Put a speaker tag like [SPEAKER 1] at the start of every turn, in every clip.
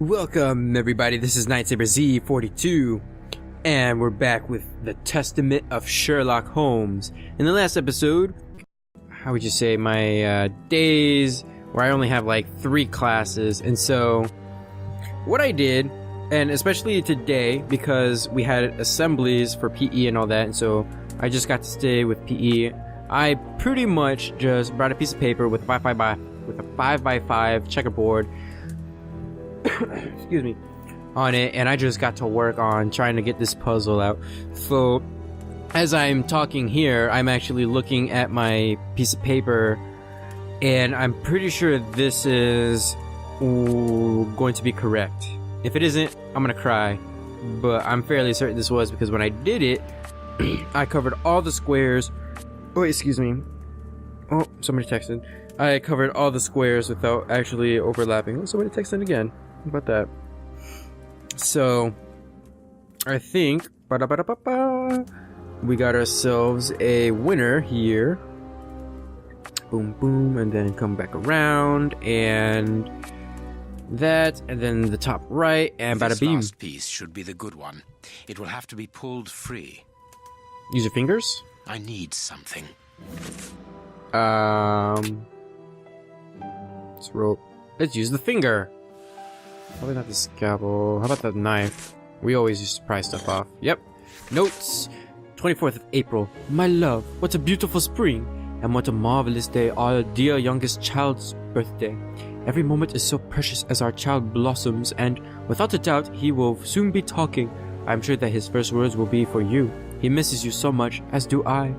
[SPEAKER 1] Welcome everybody, this is Nightsaber Z42, and we're back with the Testament of Sherlock Holmes. In the last episode, how would you say, my days where I only have like 3 classes, and so what I did, and especially today, because we had assemblies for PE and all that, and so I just got to stay with PE, I pretty much just brought a piece of paper with a 5x5 checkerboard excuse me, on it, and I just got to work on trying to get this puzzle out. So as I'm talking here, I'm actually looking at my piece of paper, and I'm pretty sure this is going to be correct. If it isn't, I'm gonna cry, but I'm fairly certain this was, because when I did it I covered all the squares. Oh, excuse me. Oh, somebody texted. I covered all the squares without actually overlapping. Oh, somebody texted again. How about that? So, I think we got ourselves a winner here. Boom, boom, and then come back around, and that, and then the top right, and bada beam.
[SPEAKER 2] This last piece should be the good one. It will have to be pulled free.
[SPEAKER 1] Use your fingers?
[SPEAKER 2] I need something.
[SPEAKER 1] Let's roll. Let's use the finger. Probably not the scalpel. How about the knife? We always used to pry stuff off. Yep. Notes. 24th of April. My love, what a beautiful spring, and what a marvelous day, our dear youngest child's birthday. Every moment is so precious as our child blossoms, and without a doubt, he will soon be talking. I'm sure that his first words will be for you. He misses you so much, as do I.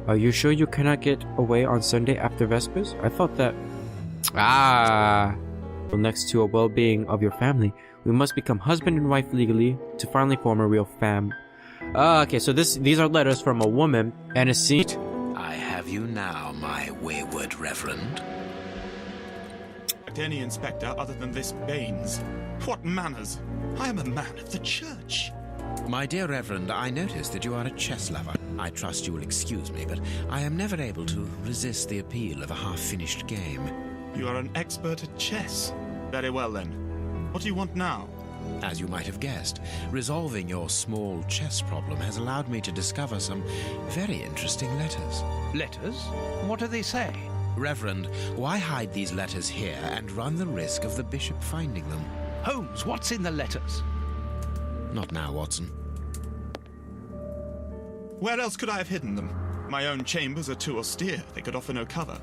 [SPEAKER 1] Are you sure you cannot get away on Sunday after Vespers? I thought that... Next to a well-being of your family, we must become husband and wife legally to finally form a real fam. Okay, so these are letters from a woman and a scene.
[SPEAKER 2] I have you now, my wayward reverend.
[SPEAKER 3] Any inspector other than this Baines. What manners! I am a man of the church.
[SPEAKER 2] My dear reverend, I notice that you are a chess lover. I trust you will excuse me, but I am never able to resist the appeal of a half-finished game.
[SPEAKER 3] You are an expert at chess. Very well then. What do you want now?
[SPEAKER 2] As you might have guessed, resolving your small chess problem has allowed me to discover some very interesting letters.
[SPEAKER 4] Letters? What do they say?
[SPEAKER 2] Reverend, why hide these letters here and run the risk of the bishop finding them?
[SPEAKER 4] Holmes, what's in the letters?
[SPEAKER 2] Not now, Watson.
[SPEAKER 3] Where else could I have hidden them? My own chambers are too austere. They could offer no cover.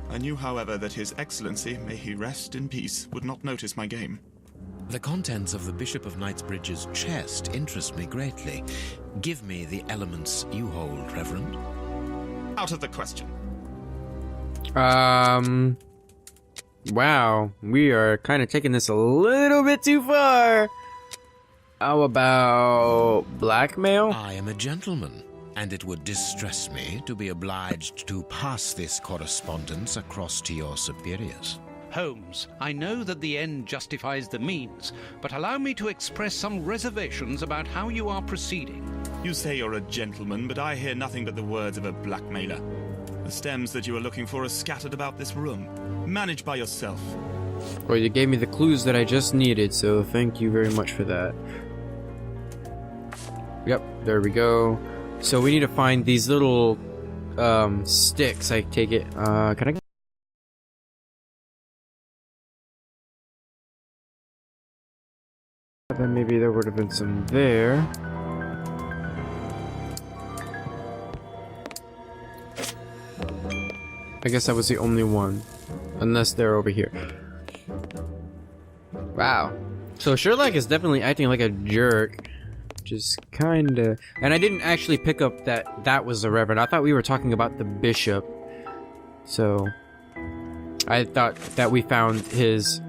[SPEAKER 3] I knew, however, that His Excellency, may he rest in peace, would not notice my game.
[SPEAKER 2] The contents of the Bishop of Knightsbridge's chest interest me greatly. Give me the elements you hold, Reverend.
[SPEAKER 3] Out of the question.
[SPEAKER 1] Wow, we are kind of taking this a little bit too far. How about blackmail?
[SPEAKER 2] I am a gentleman, and it would distress me to be obliged to pass this correspondence across to your superiors.
[SPEAKER 4] Holmes, I know that the end justifies the means, but allow me to express some reservations about how you are proceeding.
[SPEAKER 3] You say you're a gentleman, but I hear nothing but the words of a blackmailer. The stems that you are looking for are scattered about this room. Manage by yourself.
[SPEAKER 1] Well, you gave me the clues that I just needed, so thank you very much for that. Yep, there we go. So we need to find these little sticks, I take it. Can I? Then maybe there would have been some there. I guess that was the only one. Unless they're over here. Wow. So Sherlock is definitely acting like a jerk. Just kinda... And I didn't actually pick up that was the Reverend. I thought we were talking about the Bishop. So... I thought that we found his...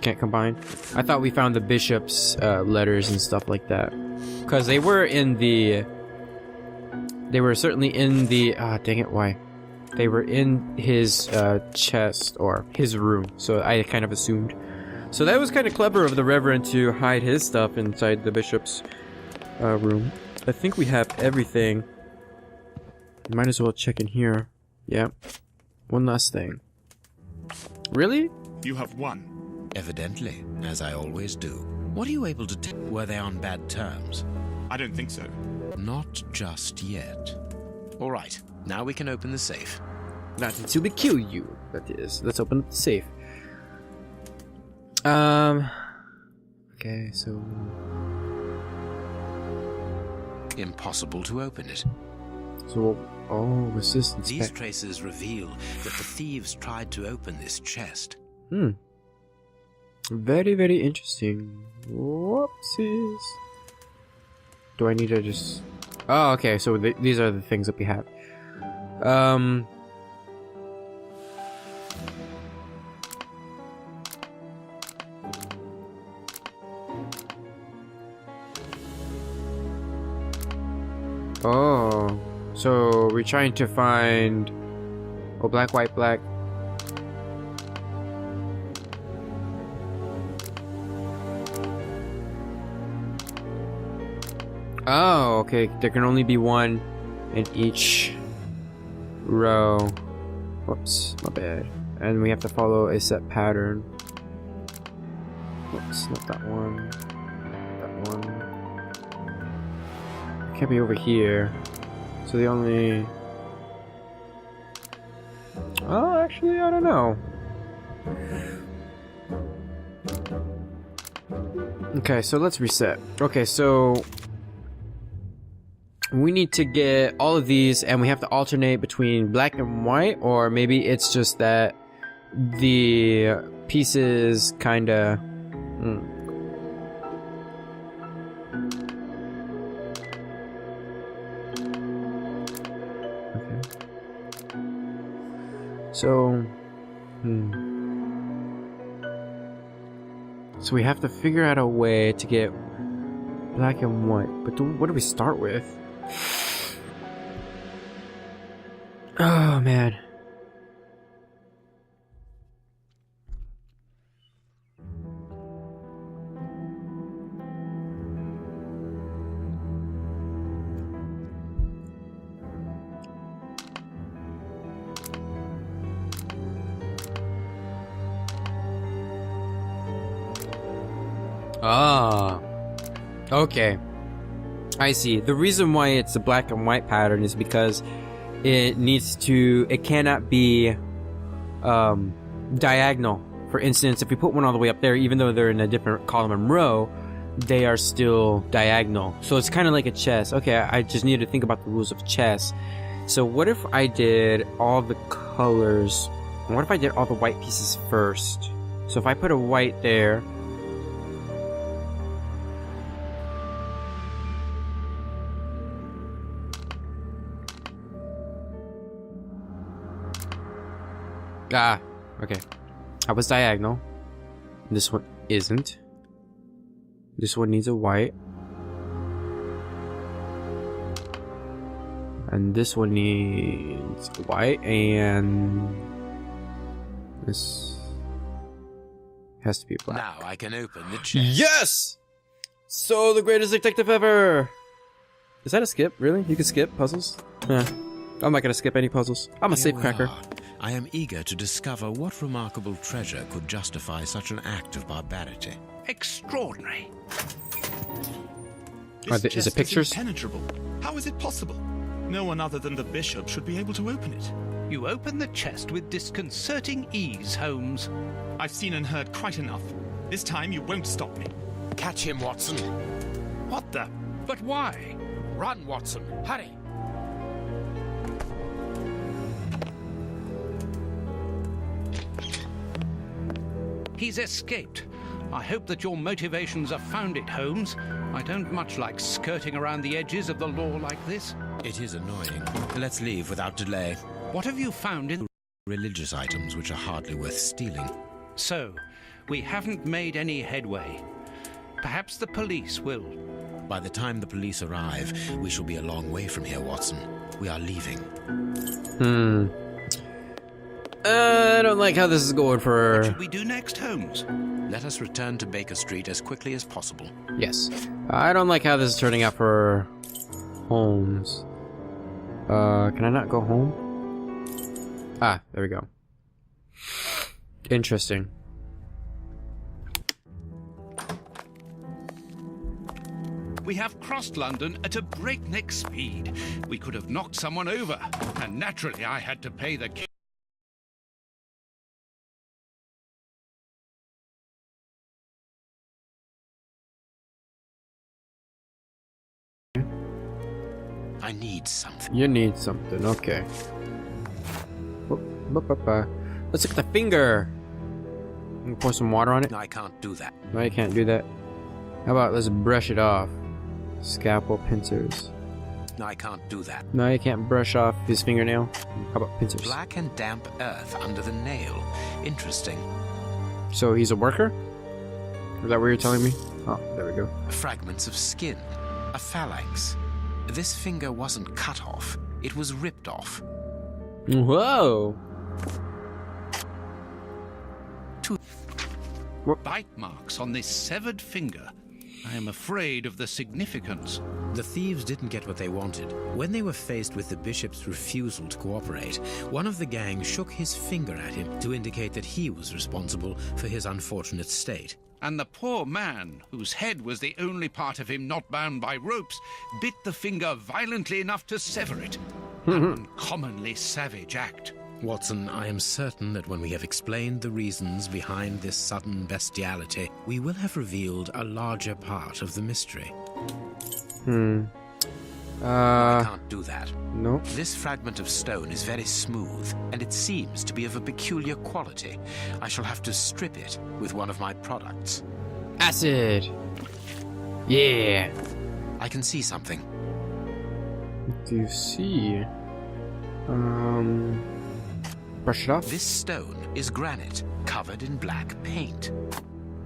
[SPEAKER 1] Can't combine. I thought we found the Bishop's letters and stuff like that. Because they were in the... They were certainly in the... dang it, why? They were in his chest, or his room. So I kind of assumed. So that was kind of clever of the Reverend to hide his stuff inside the Bishop's room. I think we have everything. Might as well check in here. Yeah. One last thing. Really?
[SPEAKER 3] You have won.
[SPEAKER 2] Evidently, as I always do. What are you able to tell? Were they on bad terms?
[SPEAKER 3] I don't think so.
[SPEAKER 2] Not just yet. All right, now we can open the safe.
[SPEAKER 1] Not until we kill you, that is. Let's open the safe. Okay, so...
[SPEAKER 2] Impossible to open it.
[SPEAKER 1] So, oh, resistance.
[SPEAKER 2] These traces reveal that the thieves tried to open this chest.
[SPEAKER 1] Very, very interesting. Whoopsies. Do I need to just... Oh, okay, so these are the things that we have. Oh, so we're trying to find... Oh, black, white, black. Oh, okay. There can only be one in each row. Whoops, my bad. And we have to follow a set pattern. Whoops, not that one. That one. It can't be over here. So the only... Oh, actually, I don't know. Okay, so let's reset. Okay, so... we need to get all of these and we have to alternate between black and white, or maybe it's just that the pieces kinda... Okay. So... So we have to figure out a way to get black and white, but what do we start with? Oh man. Ah. Okay. I see. The reason why it's a black and white pattern is because it cannot be diagonal. For instance, if we put one all the way up there, even though they're in a different column and row, they are still diagonal. So it's kind of like a chess. Okay, I just need to think about the rules of chess. So what if I did all the colors? What if I did all the white pieces first? So if I put a white there... Ah, okay. I was diagonal. This one isn't. This one needs a white. And this one needs a white, and this has to be black.
[SPEAKER 2] Now I can open the chest.
[SPEAKER 1] Yes! So the greatest detective ever! Is that a skip? Really? You can skip puzzles? Yeah. I'm not gonna skip any puzzles. I'm a safe cracker.
[SPEAKER 2] I am eager to discover what remarkable treasure could justify such an act of barbarity.
[SPEAKER 4] Extraordinary.
[SPEAKER 3] This
[SPEAKER 1] Is it
[SPEAKER 3] chest
[SPEAKER 1] pictures?
[SPEAKER 3] impenetrable. How is it possible? No one other than the bishop should be able to open it.
[SPEAKER 4] You open the chest with disconcerting ease, Holmes.
[SPEAKER 3] I've seen and heard quite enough. This time you won't stop me.
[SPEAKER 2] Catch him, Watson.
[SPEAKER 3] What the?
[SPEAKER 4] But why?
[SPEAKER 2] Run, Watson. Hurry.
[SPEAKER 4] He's escaped. I hope that your motivations are founded, Holmes. I don't much like skirting around the edges of the law like this.
[SPEAKER 2] It is annoying. Let's leave without delay.
[SPEAKER 4] What have you found in...
[SPEAKER 2] Religious items which are hardly worth stealing.
[SPEAKER 4] So, we haven't made any headway. Perhaps the police will.
[SPEAKER 2] By the time the police arrive, we shall be a long way from here, Watson. We are leaving.
[SPEAKER 1] I don't like how this is going for...
[SPEAKER 4] What should we do next, Holmes?
[SPEAKER 2] Let us return to Baker Street as quickly as possible.
[SPEAKER 1] Yes. I don't like how this is turning out for Holmes. Can I not go home? Ah, there we go. Interesting.
[SPEAKER 4] We have crossed London at a breakneck speed. We could have knocked someone over, and naturally I had to pay the...
[SPEAKER 2] I need something.
[SPEAKER 1] You need something, okay. Let's look at the finger. Pour some water on it.
[SPEAKER 2] I can't do that.
[SPEAKER 1] No, you can't do that. How about let's brush it off? Scalpel, pincers.
[SPEAKER 2] I can't do that.
[SPEAKER 1] No, you can't brush off his fingernail. How about pincers?
[SPEAKER 2] Black and damp earth under the nail. Interesting.
[SPEAKER 1] So he's a worker? Is that what you're telling me? Oh, there we go.
[SPEAKER 2] Fragments of skin. A phalanx. This finger wasn't cut off. It was ripped off.
[SPEAKER 1] Whoa!
[SPEAKER 4] Bite marks on this severed finger. I am afraid of the significance.
[SPEAKER 2] The thieves didn't get what they wanted. When they were faced with the bishop's refusal to cooperate, one of the gang shook his finger at him to indicate that he was responsible for his unfortunate state.
[SPEAKER 4] And the poor man, whose head was the only part of him not bound by ropes, bit the finger violently enough to sever it. An uncommonly savage act.
[SPEAKER 2] Watson, I am certain that when we have explained the reasons behind this sudden bestiality, we will have revealed a larger part of the mystery. I can't do that.
[SPEAKER 1] No.
[SPEAKER 2] This fragment of stone is very smooth, and it seems to be of a peculiar quality. I shall have to strip it with one of my products.
[SPEAKER 1] Acid! Yeah!
[SPEAKER 2] I can see something.
[SPEAKER 1] What do you see? Brush it off?
[SPEAKER 2] This stone is granite, covered in black paint.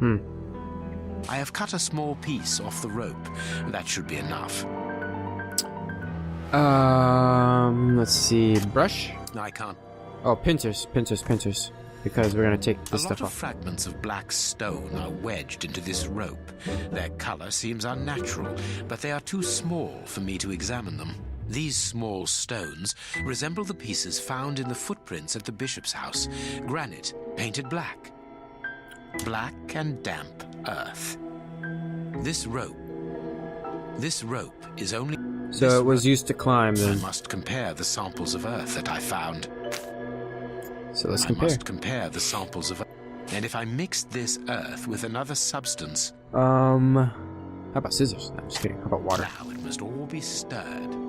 [SPEAKER 2] I have cut a small piece off the rope. That should be enough.
[SPEAKER 1] Let's see. Brush?
[SPEAKER 2] I can't.
[SPEAKER 1] Oh, pincers. Because we're gonna take this
[SPEAKER 2] A lot
[SPEAKER 1] stuff
[SPEAKER 2] of
[SPEAKER 1] off.
[SPEAKER 2] fragments of black stone are wedged into this rope. Their color seems unnatural, but they are too small for me to examine them. These small stones resemble the pieces found in the footprints at the bishop's house. Granite, painted black. Black and damp earth. This rope is only...
[SPEAKER 1] So it was used to climb
[SPEAKER 2] I
[SPEAKER 1] then.
[SPEAKER 2] must compare the samples of earth that I found.
[SPEAKER 1] So let's
[SPEAKER 2] I
[SPEAKER 1] compare.
[SPEAKER 2] must compare the samples of earth. And if I mixed this earth with another substance...
[SPEAKER 1] How about scissors? No, I'm just kidding. How about water?
[SPEAKER 2] Now it must all be stirred.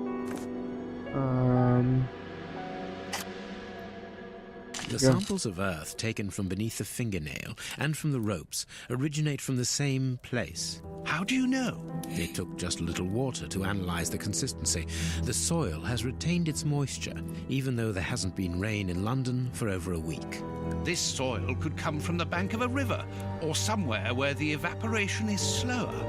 [SPEAKER 2] The samples of earth taken from beneath the fingernail and from the ropes originate from the same place.
[SPEAKER 4] How do you know?
[SPEAKER 2] It took just a little water to analyze the consistency. The soil has retained its moisture, even though there hasn't been rain in London for over a week.
[SPEAKER 4] This soil could come from the bank of a river, or somewhere where the evaporation is slower.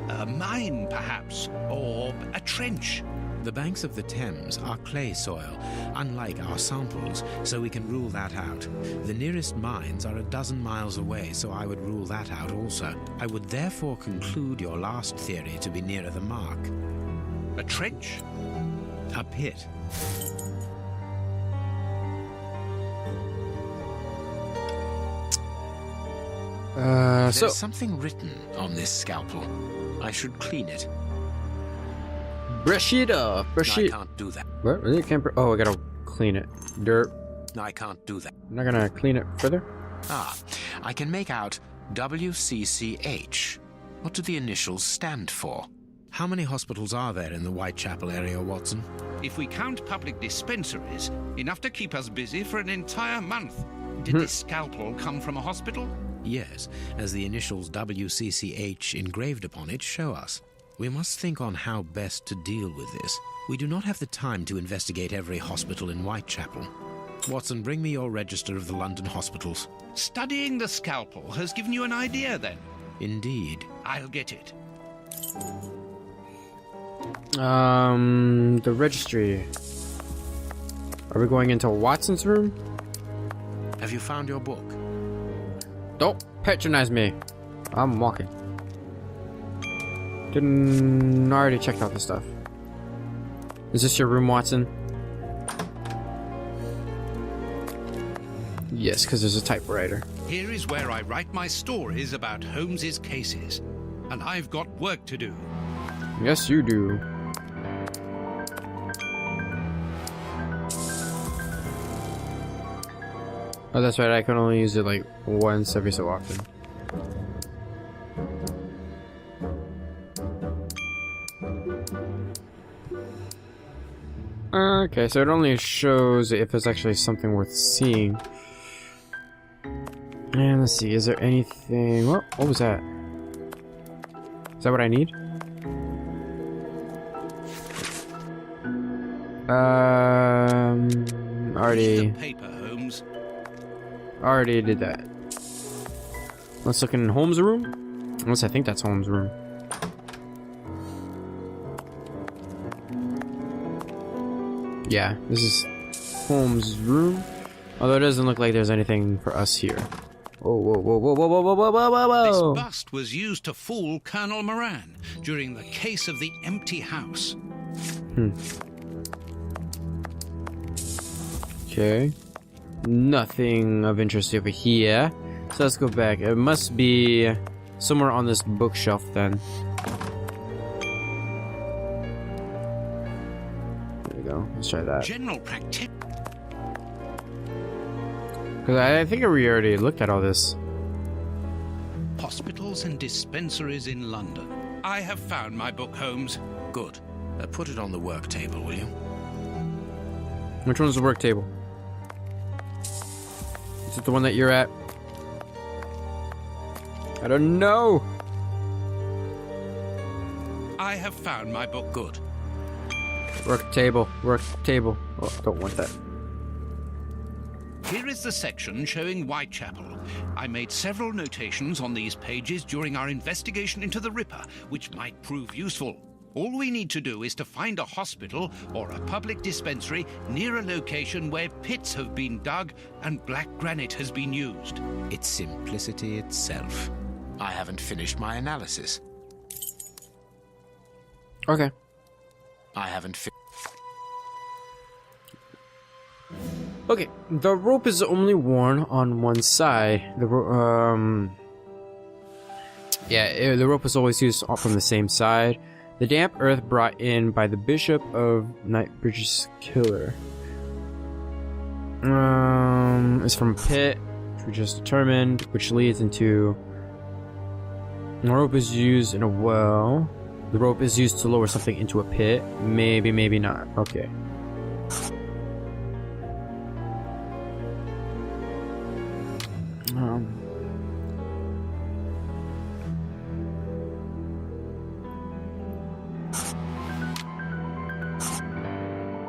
[SPEAKER 4] A mine, perhaps, or a trench.
[SPEAKER 2] The banks of the Thames are clay soil, unlike our samples, so we can rule that out. The nearest mines are 12 miles away, so I would rule that out also. I would therefore conclude your last theory to be nearer the mark.
[SPEAKER 4] A trench?
[SPEAKER 2] A pit. There's something written on this scalpel. I should clean it.
[SPEAKER 1] Brush it off. Brush it.
[SPEAKER 2] I can't do that.
[SPEAKER 1] What? Really? Can't oh, I gotta clean it. Dirt.
[SPEAKER 2] I can't do that.
[SPEAKER 1] I'm not gonna clean it further.
[SPEAKER 2] I can make out WCCH. What do the initials stand for? How many hospitals are there in the Whitechapel area, Watson?
[SPEAKER 4] If we count public dispensaries, enough to keep us busy for an entire month. Did this scalpel come from a hospital?
[SPEAKER 2] Yes, as the initials WCCH engraved upon it show us. We must think on how best to deal with this. We do not have the time to investigate every hospital in Whitechapel. Watson, bring me your register of the London hospitals.
[SPEAKER 4] Studying the scalpel has given you an idea, then?
[SPEAKER 2] Indeed.
[SPEAKER 4] I'll get it.
[SPEAKER 1] The registry. Are we going into Watson's room?
[SPEAKER 2] Have you found your book?
[SPEAKER 1] Don't patronize me. I'm walking. I already checked out the stuff. Is this your room, Watson? Yes, because there's a typewriter.
[SPEAKER 4] Here is where I write my stories about Holmes's cases. And I've got work to do.
[SPEAKER 1] Yes, you do. Oh, that's right. I can only use it like once every so often. Okay, so it only shows if there's actually something worth seeing. And let's see, is there anything... What was that? Is that what I need? Already...
[SPEAKER 4] The paper, Holmes.
[SPEAKER 1] Already did that. Let's look in Holmes' room. Unless I think that's Holmes' room. Yeah, this is Holmes' room. Although it doesn't look like there's anything for us here. Whoa, whoa, whoa, whoa, whoa, whoa, whoa, whoa, whoa, whoa!
[SPEAKER 4] This bust was used to fool Colonel Moran during the case of the empty house.
[SPEAKER 1] Okay. Nothing of interest over here. So let's go back. It must be somewhere on this bookshelf then. There we go. Let's try that.
[SPEAKER 4] General practice.
[SPEAKER 1] Because I think we already looked at all this.
[SPEAKER 4] Hospitals and dispensaries in London. I have found my book, Holmes.
[SPEAKER 2] Good. Put it on the work table, will you?
[SPEAKER 1] Which one's the work table? Is it the one that you're at? I don't know.
[SPEAKER 4] I have found my book.
[SPEAKER 2] Good.
[SPEAKER 1] Work table. Work table. Oh, don't want that.
[SPEAKER 4] Here is the section showing Whitechapel. I made several notations on these pages during our investigation into the Ripper, which might prove useful. All we need to do is to find a hospital or a public dispensary near a location where pits have been dug and black granite has been used.
[SPEAKER 2] It's simplicity itself. I haven't finished my analysis.
[SPEAKER 1] Okay.
[SPEAKER 2] I haven't
[SPEAKER 1] Okay, the rope is only worn on one side. The the rope is always used from the same side. The damp earth brought in by the Bishop of Knightsbridge's killer. Is from a pit, which we just determined, which leads into... The rope is used in a well. The rope is used to lower something into a pit. Maybe, maybe not. Okay.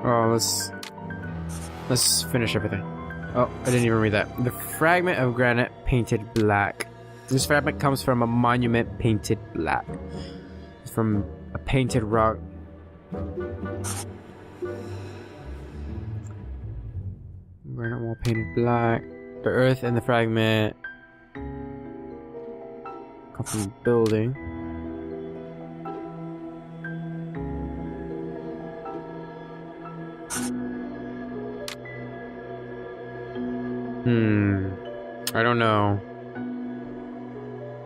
[SPEAKER 1] Oh, let's finish everything. Oh, I didn't even read that. The fragment of granite painted black. This fragment comes from a monument painted black. It's from a painted rock. Granite wall painted black. The earth and the fragment come from the building. I don't know.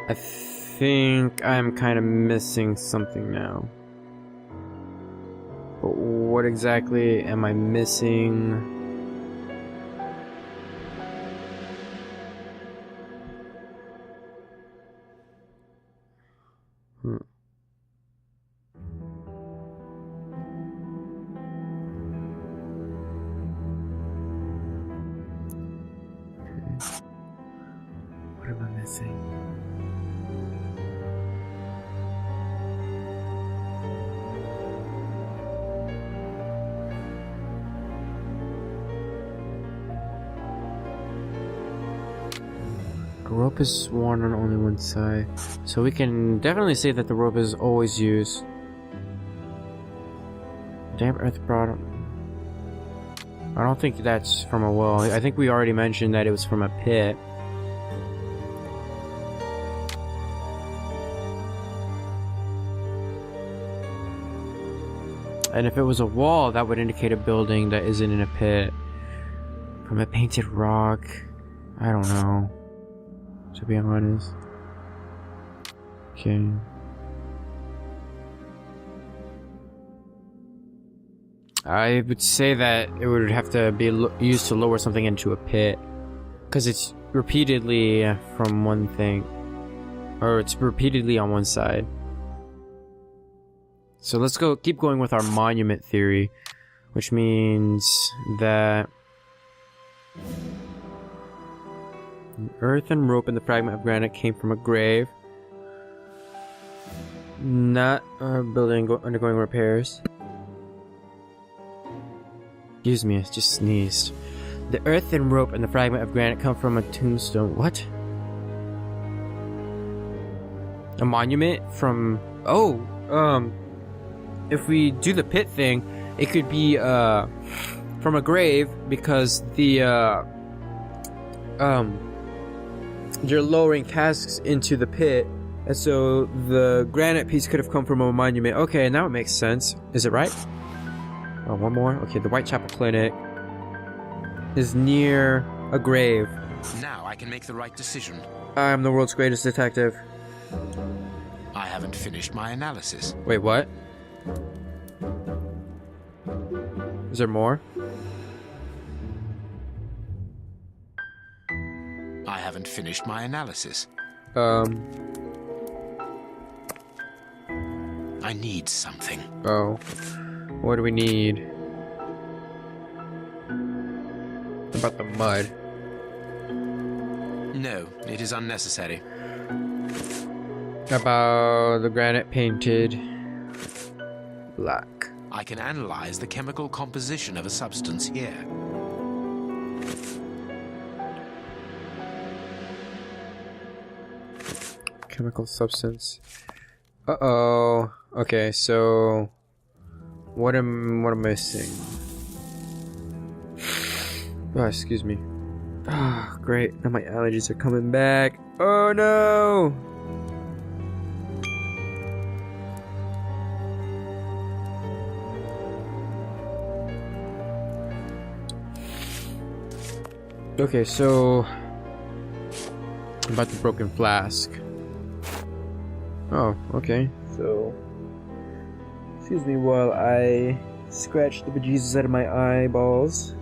[SPEAKER 1] I think I'm kind of missing something now. But what exactly am I missing? What am I missing? The rope is worn on only one side, so we can definitely say that the rope is always used. Damp earth brought... I don't think that's from a well. I think we already mentioned that it was from a pit. And if it was a wall, that would indicate a building that isn't in a pit. From a painted rock. I don't know, to be honest. Okay. I would say that it would have to be used to lower something into a pit. Because it's repeatedly from one thing. Or it's repeatedly on one side. So let's keep going with our monument theory. Which means that an earthen rope and the fragment of granite came from a grave. Not a building undergoing repairs. Excuse me, I just sneezed. The earthen rope and the fragment of granite come from a tombstone. What? A monument from... Oh, if we do the pit thing, it could be, from a grave, because the, you're lowering casks into the pit, and so the granite piece could have come from a monument. Okay, now it makes sense. Is it right? Oh, one more? Okay, the Whitechapel Clinic is near a grave.
[SPEAKER 2] Now I can make the right decision.
[SPEAKER 1] I'm the world's greatest detective.
[SPEAKER 2] I haven't finished my analysis.
[SPEAKER 1] Wait, what? Is there more?
[SPEAKER 2] I haven't finished my analysis. I need something.
[SPEAKER 1] Oh. What do we need? About the mud.
[SPEAKER 2] No, it is unnecessary.
[SPEAKER 1] About the granite painted black.
[SPEAKER 2] I can analyze the chemical composition of a substance here.
[SPEAKER 1] Chemical substance. Uh-oh. Okay, so what am I missing? Oh, excuse me. Ah, great. Now my allergies are coming back. Oh no! Okay, so about the broken flask. Oh, okay. So excuse me while I scratch the bejesus out of my eyeballs.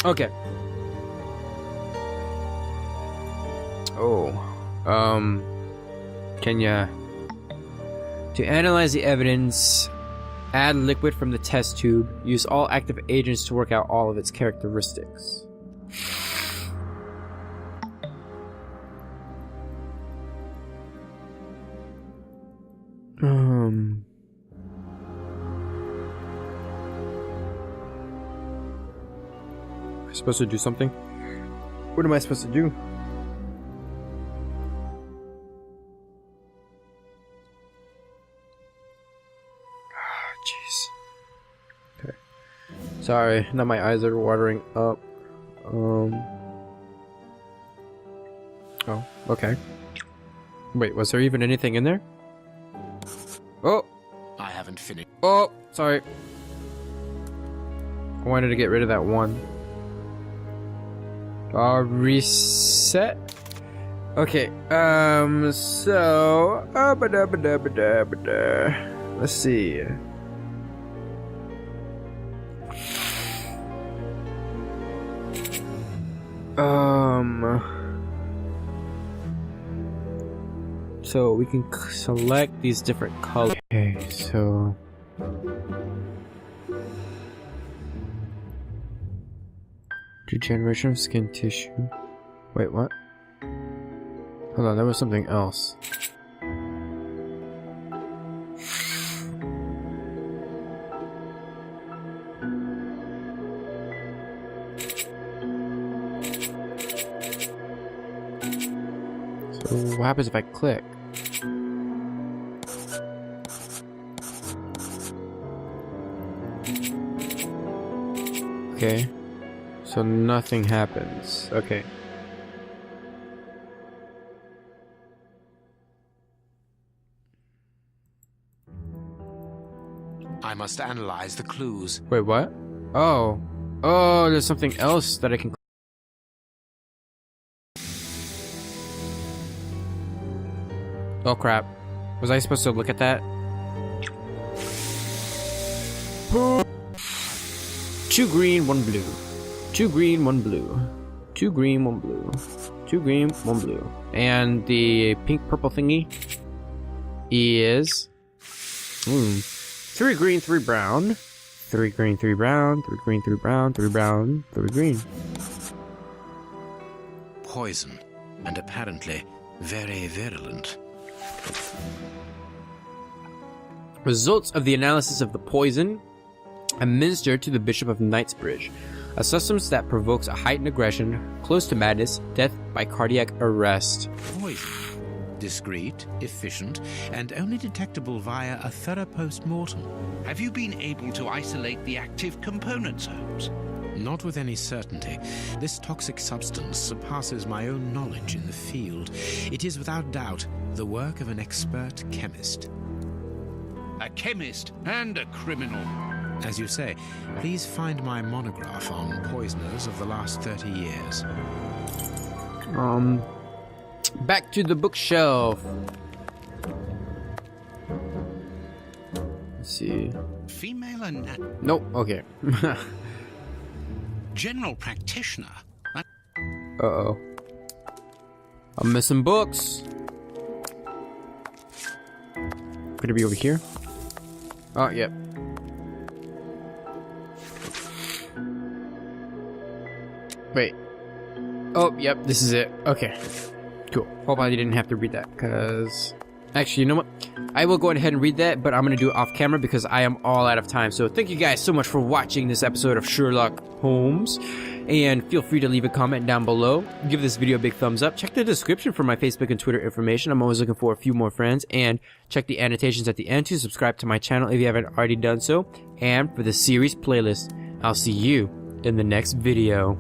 [SPEAKER 1] Okay. Oh. Can ya... To analyze the evidence, add liquid from the test tube. Use all active agents to work out all of its characteristics. Am I supposed to do something? What am I supposed to do? Jeez. Okay. Sorry, now my eyes are watering up. Oh, okay. Wait, was there even anything in there? Oh!
[SPEAKER 2] I haven't finished.
[SPEAKER 1] Oh! Sorry. I wanted to get rid of that one. Reset? Okay, so... let's see. So we can select these different colors. Okay, so... Regeneration of skin tissue. Wait, what? Hold on, there was something else. So what happens if I click? Okay. So nothing happens. Okay.
[SPEAKER 2] I must analyze the clues.
[SPEAKER 1] Wait, what? Oh. Oh, there's something else that I can... Oh, crap. Was I supposed to look at that? 2 green, 1 blue. 2 green, 1 blue. 2 green, 1 blue. 2 green, 1 blue. And the pink purple thingy is 3 green, 3 brown. 3 green, 3 brown. 3 green, 3 brown. 3 brown, 3 green.
[SPEAKER 2] Poison, and apparently very virulent.
[SPEAKER 1] Results of the analysis of the poison administered to the Bishop of Knightsbridge. A substance that provokes a heightened aggression, close to madness, death by cardiac arrest.
[SPEAKER 2] Poison. Discreet, efficient, and only detectable via a thorough post-mortem.
[SPEAKER 4] Have you been able to isolate the active components, Holmes?
[SPEAKER 2] Not with any certainty. This toxic substance surpasses my own knowledge in the field. It is without doubt the work of an expert chemist.
[SPEAKER 4] A chemist and a criminal.
[SPEAKER 2] As you say, please find my monograph on poisoners of the last 30 years.
[SPEAKER 1] Back to the bookshelf. Let's see.
[SPEAKER 4] Female and
[SPEAKER 1] Nope, okay.
[SPEAKER 4] general practitioner.
[SPEAKER 1] Uh-oh. I'm missing books. Could it be over here? Oh, yep. Wait. Oh, yep, this is it. Okay. Cool. Hope I didn't have to read that, because... Actually, you know what? I will go ahead and read that, but I'm going to do it off camera because I am all out of time. So thank you guys so much for watching this episode of Sherlock Holmes. And feel free to leave a comment down below. Give this video a big thumbs up. Check the description for my Facebook and Twitter information. I'm always looking for a few more friends. And check the annotations at the end to subscribe to my channel if you haven't already done so. And for the series playlist, I'll see you in the next video.